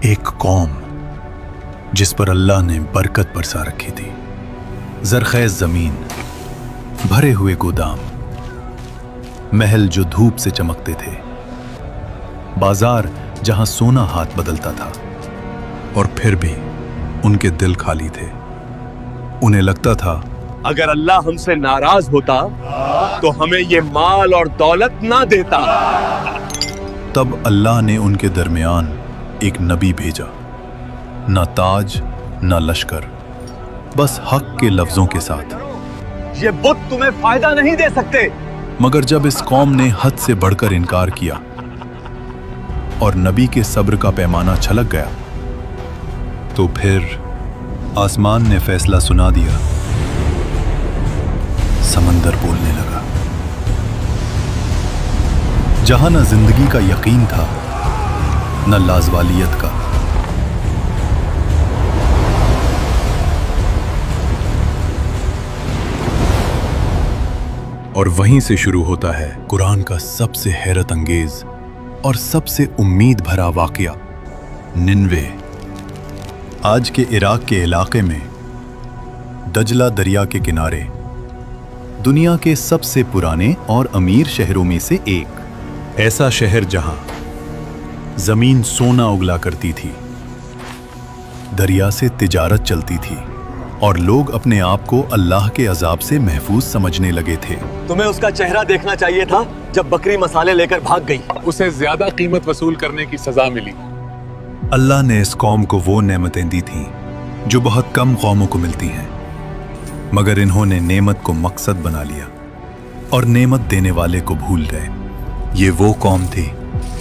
एक कौम जिस पर अल्लाह ने बरकत बरसा रखी थी, जरखेज जमीन, भरे हुए गोदाम, महल जो धूप से चमकते थे, बाजार जहां सोना हाथ बदलता था, और फिर भी उनके दिल खाली थे। उन्हें लगता था अगर अल्लाह हमसे नाराज होता तो हमें ये माल और दौलत ना देता। तब अल्लाह ने उनके दरमियान एक नबी भेजा, ना ताज ना लश्कर, बस हक के लफ्जों के साथ। ये बुत तुम्हें फायदा नहीं दे सकते। मगर जब इस कौम ने हद से बढ़कर इनकार किया और नबी के सब्र का पैमाना छलक गया, तो फिर आसमान ने फैसला सुना दिया। समंदर बोलने लगा। जहां न जिंदगी का यकीन था न लाजवालियत का, और वहीं से शुरू होता है कुरान का सबसे हैरत अंगेज और सबसे उम्मीद भरा वाकया, निन्वे। आज के इराक के इलाके में दजला दरिया के किनारे दुनिया के सबसे पुराने और अमीर शहरों में से एक, ऐसा शहर जहां जमीन सोना उगला करती थी, दरिया से तिजारत चलती थी और लोग अपने आप को अल्लाह के अजाब से महफूज समझने लगे थे। तुम्हें उसका चेहरा देखना चाहिए था जब बकरी मसाले लेकर भाग गई। उसे ज्यादा कीमत वसूल करने की सजा मिली। अल्लाह ने इस कौम को वो नेमतें दी थीं जो बहुत कम कौमों को मिलती हैं, मगर इन्होंने नेमत को मकसद बना लिया और नेमत देने वाले को भूल गए। ये वो कौम थी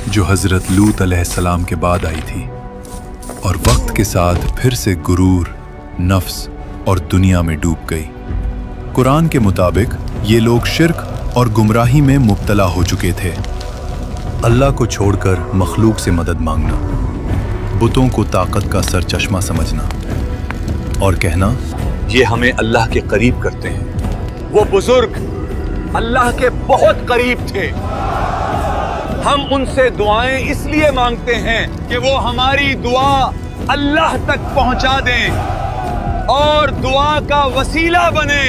जो हजरत लूत अलैहिस्सलाम के बाद आई थी और वक्त के साथ फिर से गुरूर, नफ्स और दुनिया में डूब गई। कुरान के मुताबिक ये लोग शिर्क और गुमराही में मुब्तला हो चुके थे। अल्लाह को छोड़कर मखलूक से मदद मांगना, बुतों को ताकत का सरचश्मा समझना और कहना ये हमें अल्लाह के करीब करते हैं। वो बुजुर्ग अल्लाह के बहुत करीब थे। हम उनसे दुआएं इसलिए मांगते हैं कि वो हमारी दुआ अल्लाह तक पहुंचा दें और दुआ का वसीला बने।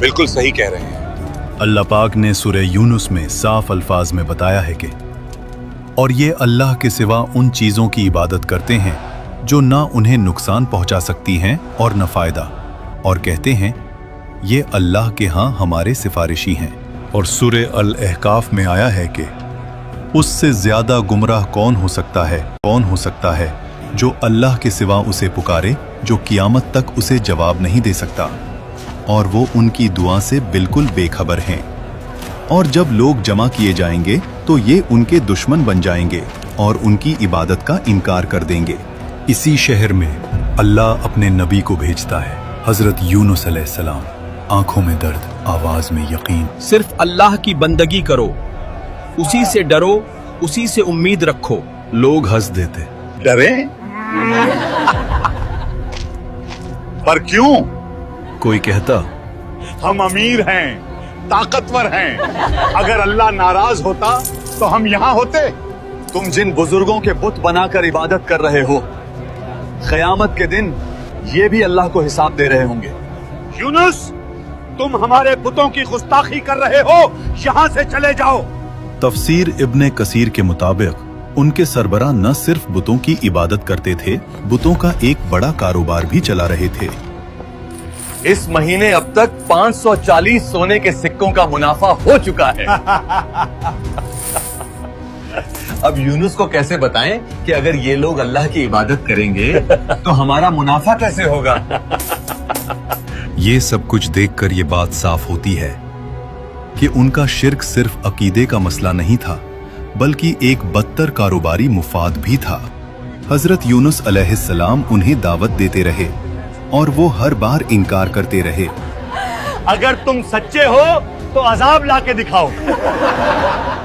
बिल्कुल सही कह रहे हैं। अल्लाह पाक ने सूरह यूनुस में साफ अल्फाज में बताया है कि और ये अल्लाह के सिवा उन चीज़ों की इबादत करते हैं जो ना उन्हें नुकसान पहुंचा सकती हैं और न फायदा, और कहते हैं ये अल्लाह के यहाँ हमारे सिफारिशी हैं। और सूरह अल-अहकाफ में आया है कि उससे ज्यादा गुमराह कौन हो सकता है जो अल्लाह के सिवा उसे पुकारे, जो कियामत तक उसे जवाब नहीं दे सकता और वो उनकी दुआ से बिल्कुल बेखबर हैं। और जब लोग जमा किए जाएंगे तो ये उनके दुश्मन बन जाएंगे और उनकी इबादत का इनकार कर देंगे। इसी शहर में अल्लाह अपने नबी को भेजता है, हजरत यूनुस अलैहिस्सलाम। आंखों में दर्द, आवाज में यकीन। सिर्फ अल्लाह की बंदगी करो, उसी से डरो, उसी से उम्मीद रखो। लोग हंस देते। डरे? पर क्यों? कोई कहता हम अमीर हैं, ताकतवर हैं, अगर अल्लाह नाराज होता तो हम यहाँ होते। तुम जिन बुजुर्गों के बुत बनाकर इबादत कर रहे हो, क़यामत के दिन ये भी अल्लाह को हिसाब दे रहे होंगे। यूनुस, तुम हमारे बुतों की गुस्ताखी कर रहे हो, यहाँ से चले जाओ। तफसीर इब्ने कसीर के मुताबिक उनके सरबराह न सिर्फ बुतों की इबादत करते थे, बुतों का एक बड़ा कारोबार भी चला रहे थे। इस महीने अब तक 540 सोने के सिक्कों का मुनाफा हो चुका है। अब यूनुस को कैसे बताएं कि अगर ये लोग अल्लाह की इबादत करेंगे तो हमारा मुनाफा कैसे होगा? ये सब कुछ देखकर ये बात साफ होती है कि उनका शिर्क सिर्फ अकीदे का मसला नहीं था, बल्कि एक बदतर कारोबारी मुफाद भी था। हजरत यूनुस अलैहिस्सलाम उन्हें दावत देते रहे और वो हर बार इनकार करते रहे। अगर तुम सच्चे हो तो अजाब लाके दिखाओ।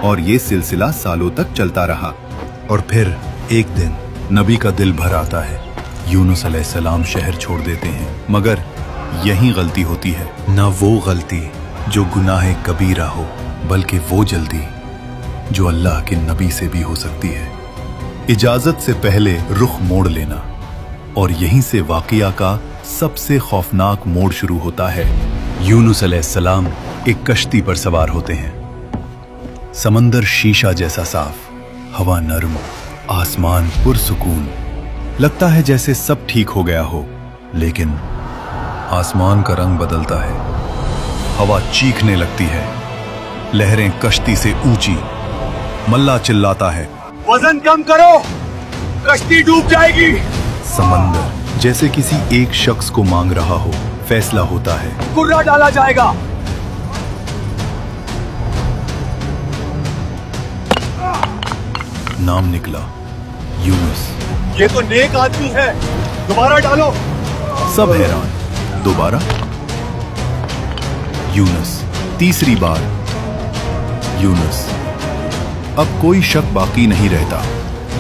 और ये सिलसिला सालों तक चलता रहा। और फिर एक दिन नबी का दिल भर आता है। यूनुस अलैहिस्सलाम शहर छोड़ देते हैं, मगर यही गलती होती है, न वो गलती जो गुनाह कबीरा हो, बल्कि वो जल्दी जो अल्लाह के नबी से भी हो सकती है। इजाजत से पहले रुख मोड़ लेना, और यहीं से वाकया का सबसे खौफनाक मोड़ शुरू होता है। यूनुस अलैहिस्सलाम एक कश्ती पर सवार होते हैं। समंदर शीशा जैसा साफ, हवा नर्म, आसमान पुरसुकून। लगता है जैसे सब ठीक हो गया हो, लेकिन आसमान का रंग बदलता है, हवा चीखने लगती है, लहरें कश्ती से ऊंची। मल्ला चिल्लाता है, वजन कम करो, कश्ती डूब जाएगी। समंदर जैसे किसी एक शख्स को मांग रहा हो। फैसला होता है, कुर्रा डाला जाएगा। नाम निकला, यूनुस। ये तो नेक आदमी है, दोबारा डालो। सब हैरान। दोबारा यूनुस, तीसरी बार यूनुस। अब कोई शक बाकी नहीं रहता।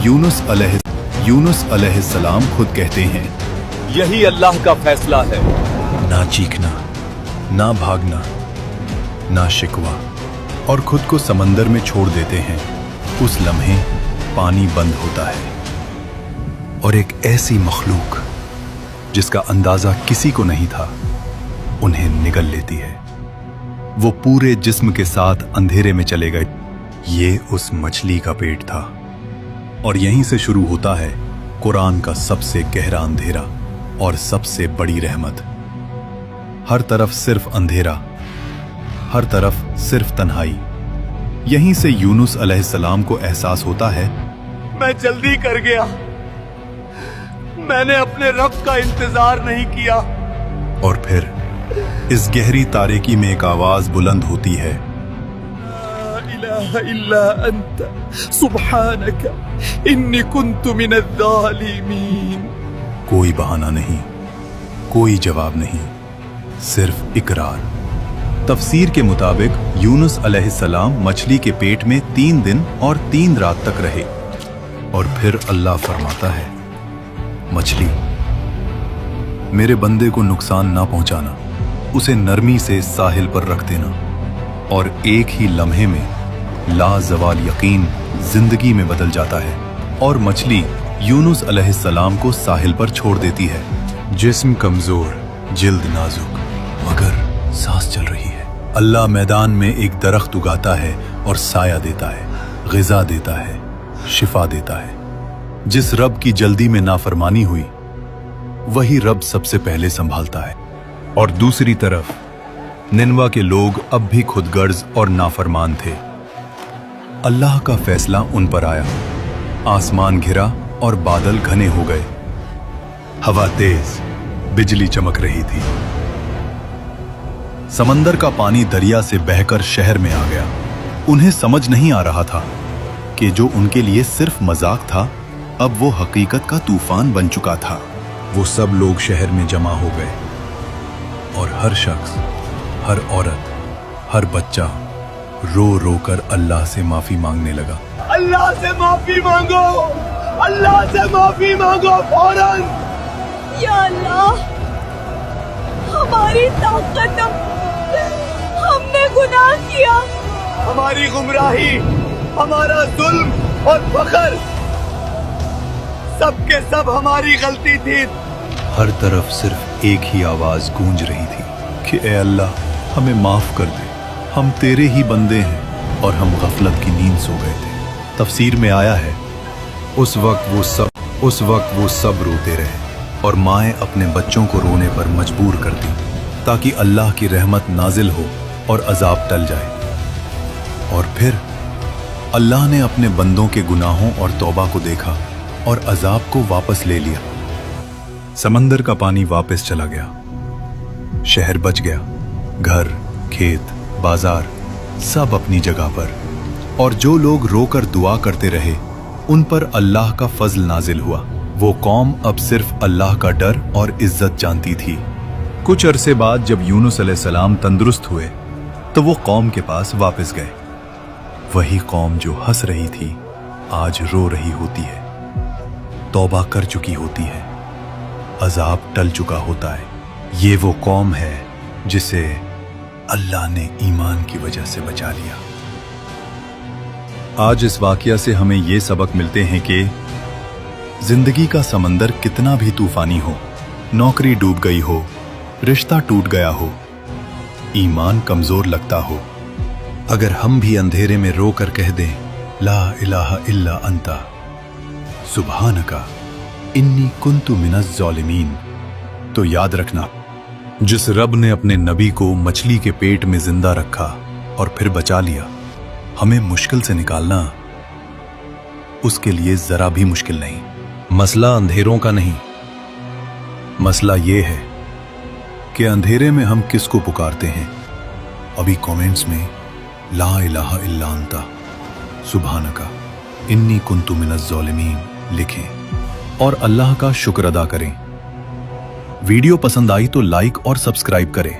यूनुस अलैहिस्सलाम खुद कहते हैं, यही अल्लाह का फैसला है। ना चीखना, ना भागना, ना शिकवा, और खुद को समंदर में छोड़ देते हैं। उस लम्हे पानी बंद होता है और एक ऐसी मखलूक जिसका अंदाजा किसी को नहीं था, उन्हें निगल लेती है। वो पूरे जिस्म के साथ अंधेरे में चले गए। ये उस मछली का पेट था, और यहीं से शुरू होता है कुरान का सबसे गहरा अंधेरा और सबसे बड़ी रहमत। हर तरफ सिर्फ अंधेरा, हर तरफ सिर्फ तन्हाई। यहीं से यूनुस अलैहिस्सलाम को एहसास होता है, मैं जल्दी कर गया, मैंने अपने रब का इंतजार नहीं किया। और फिर इस गहरी तारीकी में एक आवाज बुलंद होती है, इल्ला अंत सुब्हानका इन्नी कुन्तु मिनज़्ज़ालिमीन। कोई बहाना नहीं, कोई जवाब नहीं, सिर्फ इकरार। तफसीर के मुताबिक यूनुस अलैहिस्सलाम मछली के पेट में 3 दिन और 3 रात तक रहे, और फिर अल्लाह फरमाता है, मछली, मेरे बंदे को नुकसान ना पहुंचाना, उसे नरमी से साहिल पर रख देना। और एक ही लम्हे में लाजवाल यकीन जिंदगी में बदल जाता है, और मछली यूनुस अलैहिस्सलाम को साहिल पर छोड़ देती है। जिस्म कमजोर, जिल्द नाजुक, मगर सांस चल रही है। अल्लाह मैदान में एक दरख्त उगाता है और साया देता है, ग़िज़ा देता है, शिफा देता है। जिस रब की जल्दी में नाफरमानी हुई, वही रब सबसे पहले संभालता है। और दूसरी तरफ निनवा के लोग अब भी खुदगर्ज और नाफरमान थे। अल्लाह का फैसला उन पर आया। आसमान घिरा और बादल घने हो गए। हवा तेज, बिजली चमक रही थी। समंदर का पानी दरिया से बहकर शहर में आ गया। उन्हें समझ नहीं आ रहा था कि जो उनके लिए सिर्फ मजाक था, अब वो हकीकत का तूफान बन चुका था। वो सब लोग शहर में जमा हो गए, और हर शख्स, हर औरत, हर बच्चा रो रो कर अल्लाह से माफी मांगने लगा। अल्लाह से माफी मांगो, अल्लाह से माफी मांगो फौरन। या अल्लाह, हमारी ताकत, हमने गुनाह किया। हमारी गुमराही, हमारा जुल्म और फखर, सब के सब हमारी गलती थी। हर तरफ सिर्फ एक ही आवाज गूंज रही थी कि ए अल्लाह, हमें माफ कर दे, हम तेरे ही बंदे हैं और हम गफलत की नींद सो गए थे। तफसीर में आया है, उस वक्त वो सब रोते रहे, और माएँ अपने बच्चों को रोने पर मजबूर करती, ताकि अल्लाह की रहमत नाजिल हो और अजाब टल जाए। और फिर अल्लाह ने अपने बंदों के गुनाहों और तौबा को देखा और अजाब को वापस ले लिया। समंदर का पानी वापस चला गया, शहर बच गया, घर, खेत, बाजार सब अपनी जगह पर। और जो लोग रोकर दुआ करते रहे, उन पर अल्लाह का फजल नाजिल हुआ। वो कौम अब सिर्फ अल्लाह का डर और इज्जत जानती थी। कुछ अरसे बाद जब यूनुस अलैहिस्सलाम तंदुरुस्त हुए, तो वो कौम के पास वापस गए। वही कौम जो हंस रही थी, आज रो रही होती है, तौबा कर चुकी होती है, अजाब टल चुका होता है। ये वो कौम है जिसे अल्लाह ने ईमान की वजह से बचा लिया। आज इस वाकया से हमें ये सबक मिलते हैं कि जिंदगी का समंदर कितना भी तूफानी हो, नौकरी डूब गई हो, रिश्ता टूट गया हो, ईमान कमजोर लगता हो, अगर हम भी अंधेरे में रो कर कह दें ला इलाहा इल्ला अंता सुब्हानका इन्नी कुन्तु मिनज़ ज़ालिमीन, तो याद रखना, जिस रब ने अपने नबी को मछली के पेट में जिंदा रखा और फिर बचा लिया, हमें मुश्किल से निकालना उसके लिए जरा भी मुश्किल नहीं। मसला अंधेरों का नहीं, मसला ये है कि अंधेरे में हम किसको पुकारते हैं। अभी कमेंट्स में ला इलाहा इल्ला अंता सुब्हानका इन्नी कुन्तु मिनज़ ज़ालिमीन लिखें और अल्लाह का शुक्र अदा करें। वीडियो पसंद आई तो लाइक और सब्सक्राइब करें।